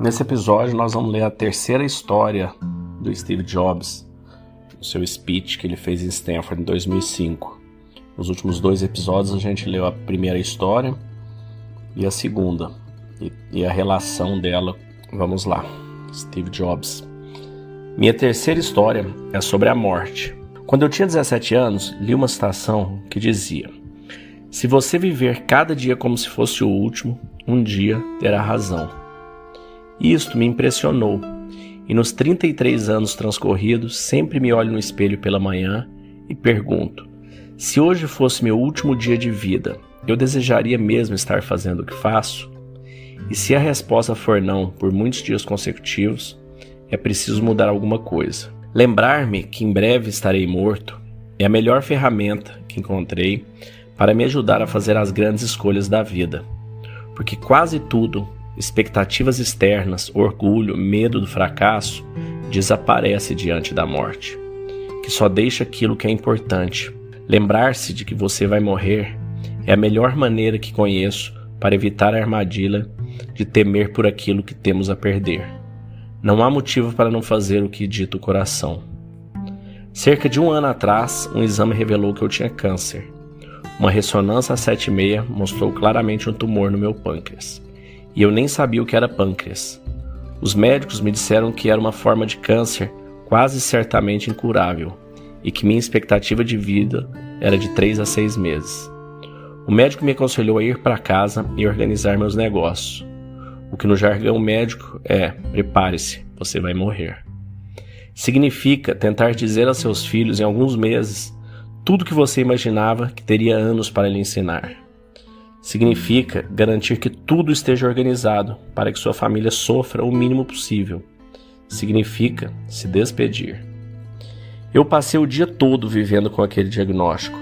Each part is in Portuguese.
Nesse episódio nós vamos ler a terceira história do Steve Jobs, o seu speech que ele fez em Stanford em 2005. Nos últimos 2 episódios a gente leu a primeira história e a segunda, e a relação dela. Vamos lá, Steve Jobs. Minha terceira história é sobre a morte. Quando eu tinha 17 anos, li uma citação que dizia: se você viver cada dia como se fosse o último, um dia terá razão. Isto me impressionou, e nos 33 anos transcorridos, sempre me olho no espelho pela manhã e pergunto: se hoje fosse meu último dia de vida, eu desejaria mesmo estar fazendo o que faço? E se a resposta for não por muitos dias consecutivos, é preciso mudar alguma coisa. Lembrar-me que em breve estarei morto é a melhor ferramenta que encontrei para me ajudar a fazer as grandes escolhas da vida. Porque quase tudo, expectativas externas, orgulho, medo do fracasso, desaparece diante da morte, que só deixa aquilo que é importante. Lembrar-se de que você vai morrer é a melhor maneira que conheço para evitar a armadilha de temer por aquilo que temos a perder. Não há motivo para não fazer o que dita o coração. Cerca de 1 ano atrás, um exame revelou que eu tinha câncer. Uma ressonância às 7h30 mostrou claramente um tumor no meu pâncreas. E eu nem sabia o que era pâncreas. Os médicos me disseram que era uma forma de câncer quase certamente incurável e que minha expectativa de vida era de 3 a 6 meses. O médico me aconselhou a ir para casa e organizar meus negócios. O que no jargão médico é: prepare-se, você vai morrer. Significa tentar dizer a seus filhos em alguns meses tudo que você imaginava que teria anos para lhe ensinar. Significa garantir que tudo esteja organizado para que sua família sofra o mínimo possível. Significa se despedir. Eu passei o dia todo vivendo com aquele diagnóstico.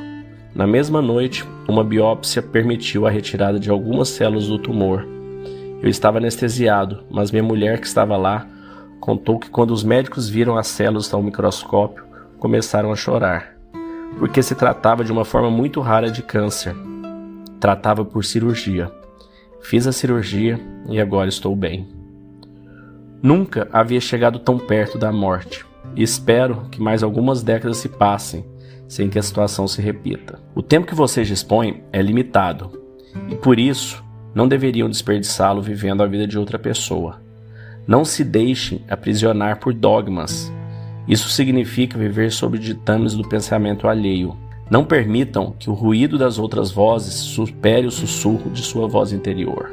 Na mesma noite, uma biópsia permitiu a retirada de algumas células do tumor. Eu estava anestesiado, mas minha mulher que estava lá contou que quando os médicos viram as células ao microscópio, começaram a chorar, porque se tratava de uma forma muito rara de câncer. Tratava por cirurgia. Fiz a cirurgia e agora estou bem. Nunca havia chegado tão perto da morte, e espero que mais algumas décadas se passem sem que a situação se repita. O tempo que vocês dispõem é limitado, e por isso não deveriam desperdiçá-lo vivendo a vida de outra pessoa. Não se deixem aprisionar por dogmas. Isso significa viver sob ditames do pensamento alheio. Não permitam que o ruído das outras vozes supere o sussurro de sua voz interior.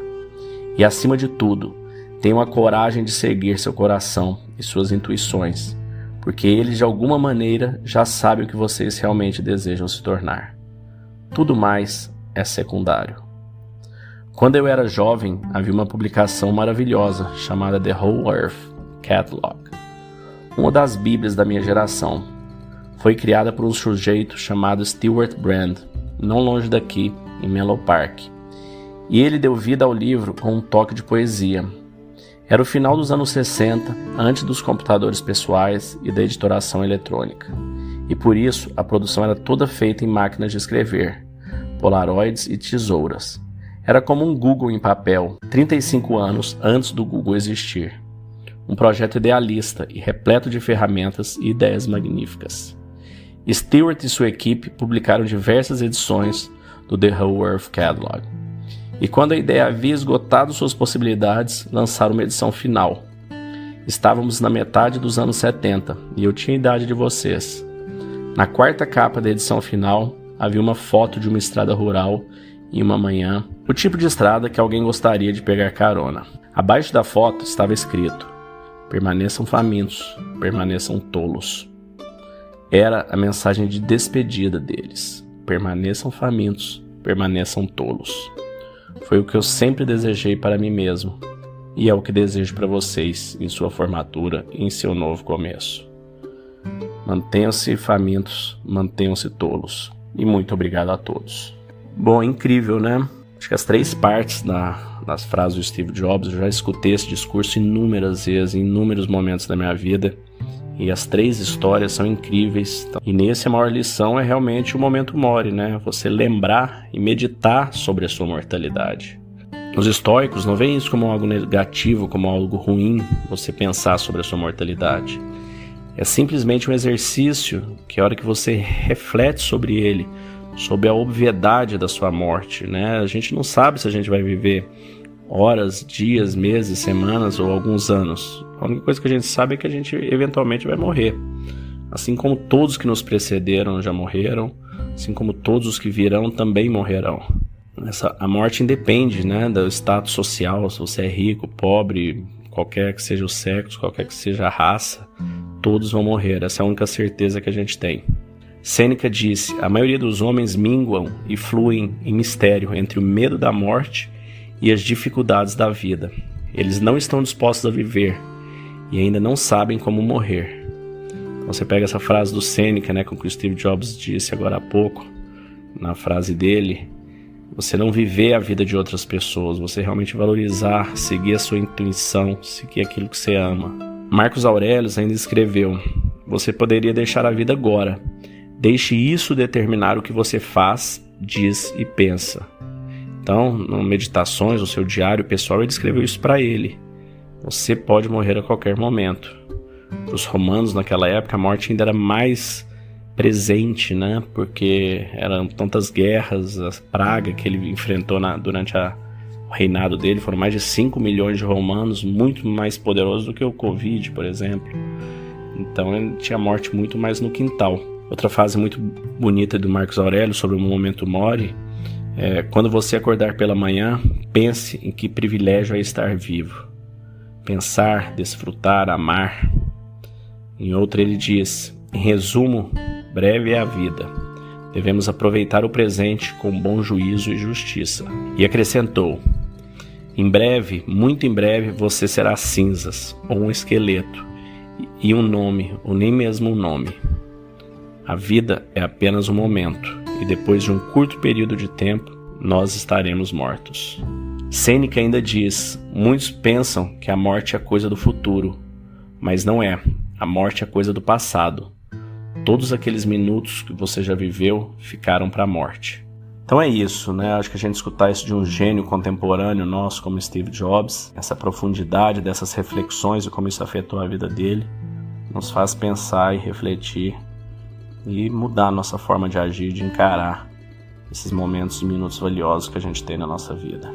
E acima de tudo, tenham a coragem de seguir seu coração e suas intuições, porque ele de alguma maneira já sabe o que vocês realmente desejam se tornar. Tudo mais é secundário. Quando eu era jovem, havia uma publicação maravilhosa chamada The Whole Earth Catalog, uma das bíblias da minha geração. Foi criada por um sujeito chamado Stewart Brand, não longe daqui, em Menlo Park. E ele deu vida ao livro com um toque de poesia. Era o final dos anos 60, antes dos computadores pessoais e da editoração eletrônica. E por isso, a produção era toda feita em máquinas de escrever, polaroids e tesouras. Era como um Google em papel, 35 anos antes do Google existir. Um projeto idealista e repleto de ferramentas e ideias magníficas. Stewart e sua equipe publicaram diversas edições do The Whole Earth Catalog. E quando a ideia havia esgotado suas possibilidades, lançaram uma edição final. Estávamos na metade dos anos 70 e eu tinha a idade de vocês. Na 4ª capa da edição final, havia uma foto de uma estrada rural em uma manhã, o tipo de estrada que alguém gostaria de pegar carona. Abaixo da foto estava escrito: permaneçam famintos, permaneçam tolos. Era a mensagem de despedida deles. Permaneçam famintos, permaneçam tolos. Foi o que eu sempre desejei para mim mesmo, e é o que desejo para vocês em sua formatura e em seu novo começo. Mantenham-se famintos, mantenham-se tolos. E muito obrigado a todos. Bom, incrível, né? Acho que as 3 partes das frases do Steve Jobs, eu já escutei esse discurso inúmeras vezes, em inúmeros momentos da minha vida. E as 3 histórias são incríveis. E nesse a maior lição é realmente o momento mori, né? Você lembrar e meditar sobre a sua mortalidade. Os estoicos não veem isso como algo negativo, como algo ruim, você pensar sobre a sua mortalidade. É simplesmente um exercício que a hora que você reflete sobre ele, sobre a obviedade da sua morte, né? A gente não sabe se a gente vai viver horas, dias, meses, semanas ou alguns anos. A única coisa que a gente sabe é que a gente eventualmente vai morrer. Assim como todos que nos precederam já morreram, assim como todos os que virão também morrerão. A morte independe, né, do status social, se você é rico, pobre, qualquer que seja o sexo, qualquer que seja a raça, todos vão morrer. Essa é a única certeza que a gente tem. Sêneca disse: a maioria dos homens minguam e fluem em mistério entre o medo da morte e as dificuldades da vida. Eles não estão dispostos a viver e ainda não sabem como morrer. Então você pega essa frase do Sêneca, né, com o que o Steve Jobs disse agora há pouco, na frase dele, você não viver a vida de outras pessoas, você realmente valorizar, seguir a sua intuição, seguir aquilo que você ama. Marcos Aurelius ainda escreveu: você poderia deixar a vida agora. Deixe isso determinar o que você faz, diz e pensa. Então, no Meditações, no seu diário pessoal, ele escreveu isso para ele. Você pode morrer a qualquer momento. Para os romanos, naquela época, a morte ainda era mais presente, né? Porque eram tantas guerras, a praga que ele enfrentou durante o reinado dele. Foram mais de 5 milhões de romanos, muito mais poderosos do que o Covid, por exemplo. Então, ele tinha a morte muito mais no quintal. Outra frase muito bonita do Marcos Aurélio sobre o Memento Mori é: quando você acordar pela manhã, pense em que privilégio é estar vivo. Pensar, desfrutar, amar. Em outra ele diz: em resumo, breve é a vida. Devemos aproveitar o presente com bom juízo e justiça. E acrescentou: em breve, muito em breve, você será cinzas, ou um esqueleto, e um nome, ou nem mesmo um nome. A vida é apenas um momento, e depois de um curto período de tempo, nós estaremos mortos. Sêneca ainda diz: muitos pensam que a morte é coisa do futuro, mas não é. A morte é coisa do passado. Todos aqueles minutos que você já viveu ficaram para a morte. Então é isso, né? Acho que a gente escutar isso de um gênio contemporâneo nosso como Steve Jobs, essa profundidade dessas reflexões e como isso afetou a vida dele, nos faz pensar e refletir e mudar a nossa forma de agir, de encarar esses momentos e minutos valiosos que a gente tem na nossa vida.